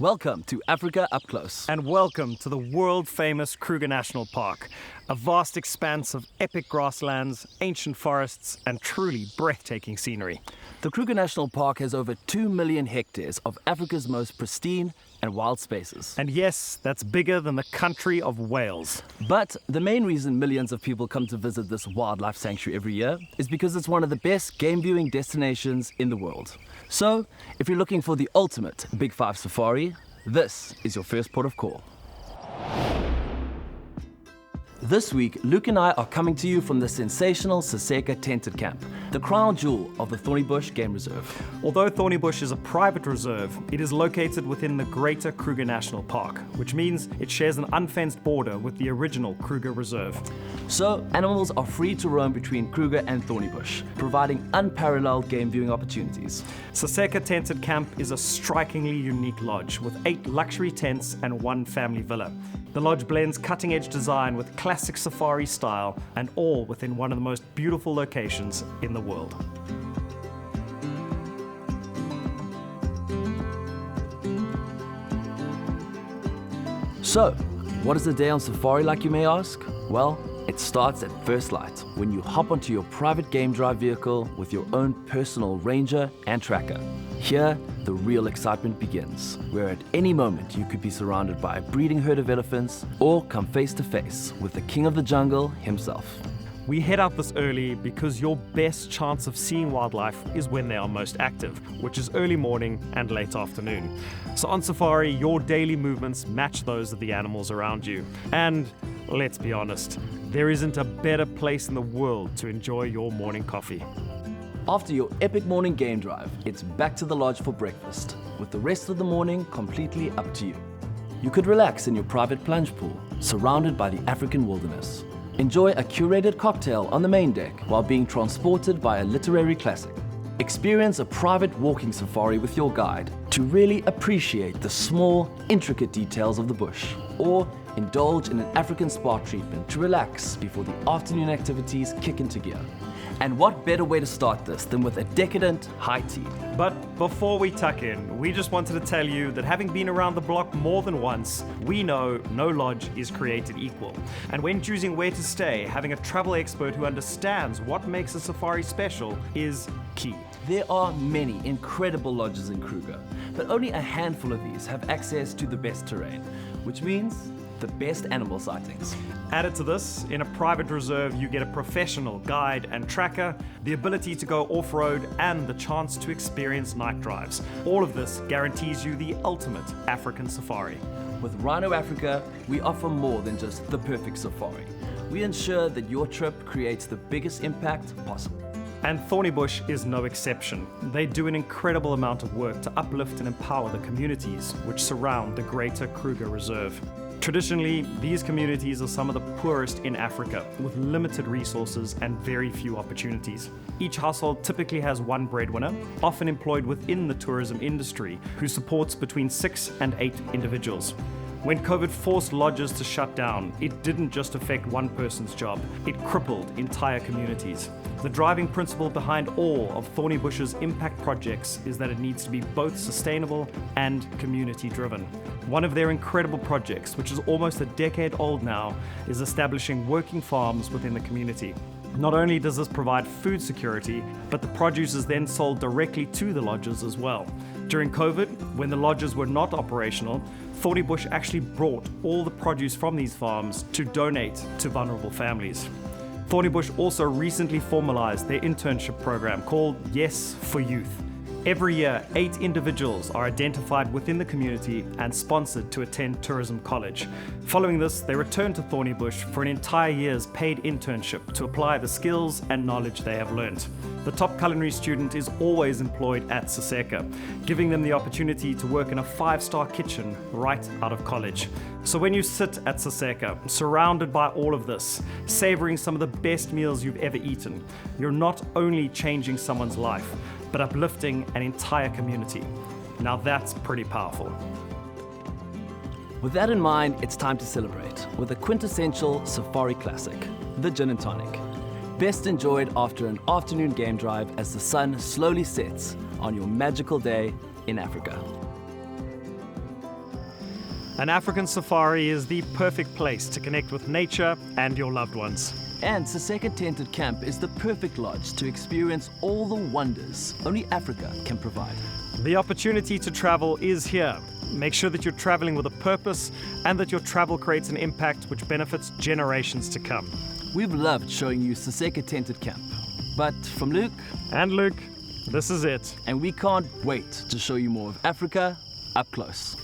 Welcome to Africa Up Close. And welcome to the world-famous Kruger National Park, a vast expanse of epic grasslands, ancient forests, and truly breathtaking scenery. The Kruger National Park has over 2 million hectares of Africa's most pristine and wild spaces. And yes, that's bigger than the country of Wales. But the main reason millions of people come to visit this wildlife sanctuary every year is because it's one of the best game viewing destinations in the world. So, if you're looking for the ultimate Big 5 safari, this is your first port of call. This week, Luke and I are coming to you from the sensational Saseka Tented Camp, the crown jewel of the Thornybush Game Reserve. Although Thornybush is a private reserve, it is located within the greater Kruger National Park, which means it shares an unfenced border with the original Kruger Reserve. So, animals are free to roam between Kruger and Thornybush, providing unparalleled game viewing opportunities. Saseka Tented Camp is a strikingly unique lodge with 8 luxury tents and 1 family villa. The lodge blends cutting-edge design with classic safari style, and all within one of the most beautiful locations in the world. So, what is a day on safari like, you may ask? Well, it starts at first light, when you hop onto your private game drive vehicle with your own personal ranger and tracker. Here, the real excitement begins, where at any moment you could be surrounded by a breeding herd of elephants or come face to face with the king of the jungle himself. We head out this early because your best chance of seeing wildlife is when they are most active, which is early morning and late afternoon. So on safari, your daily movements match those of the animals around you. And let's be honest, there isn't a better place in the world to enjoy your morning coffee. After your epic morning game drive, it's back to the lodge for breakfast, with the rest of the morning completely up to you. You could relax in your private plunge pool, surrounded by the African wilderness. Enjoy a curated cocktail on the main deck while being transported by a literary classic. Experience a private walking safari with your guide to really appreciate the small, intricate details of the bush. Or indulge in an African spa treatment to relax before the afternoon activities kick into gear. And what better way to start this than with a decadent high tea? But before we tuck in, we just wanted to tell you that having been around the block more than once, we know no lodge is created equal. And when choosing where to stay, having a travel expert who understands what makes a safari special is key. There are many incredible lodges in Kruger, but only a handful of these have access to the best terrain, which means the best animal sightings. Added to this, in a private reserve, you get a professional guide and tracker, the ability to go off-road, and the chance to experience night drives. All of this guarantees you the ultimate African safari. With Rhino Africa, we offer more than just the perfect safari. We ensure that your trip creates the biggest impact possible. And Thornybush is no exception. They do an incredible amount of work to uplift and empower the communities which surround the greater Kruger Reserve. Traditionally, these communities are some of the poorest in Africa, with limited resources and very few opportunities. Each household typically has 1 breadwinner, often employed within the tourism industry, who supports between 6 and 8 individuals. When COVID forced lodges to shut down, it didn't just affect one person's job, it crippled entire communities. The driving principle behind all of Thornybush's impact projects is that it needs to be both sustainable and community-driven. One of their incredible projects, which is almost a decade old now, is establishing working farms within the community. Not only does this provide food security, but the produce is then sold directly to the lodges as well. During COVID, when the lodges were not operational, Thornybush actually brought all the produce from these farms to donate to vulnerable families. Thornybush also recently formalized their internship program called Yes for Youth. Every year, 8 individuals are identified within the community and sponsored to attend tourism college. Following this, they return to Thornybush for an entire year's paid internship to apply the skills and knowledge they have learned. The top culinary student is always employed at Saseka, giving them the opportunity to work in a 5-star kitchen right out of college. So when you sit at Saseka, surrounded by all of this, savoring some of the best meals you've ever eaten, you're not only changing someone's life, but uplifting an entire community. Now that's pretty powerful. With that in mind, it's time to celebrate with a quintessential safari classic, the gin and tonic. Best enjoyed after an afternoon game drive as the sun slowly sets on your magical day in Africa. An African safari is the perfect place to connect with nature and your loved ones. And Saseka Tented Camp is the perfect lodge to experience all the wonders only Africa can provide. The opportunity to travel is here. Make sure that you're traveling with a purpose and that your travel creates an impact which benefits generations to come. We've loved showing you Saseka Tented Camp. But from Luke, And Luke, this is it. and we can't wait to show you more of Africa up close.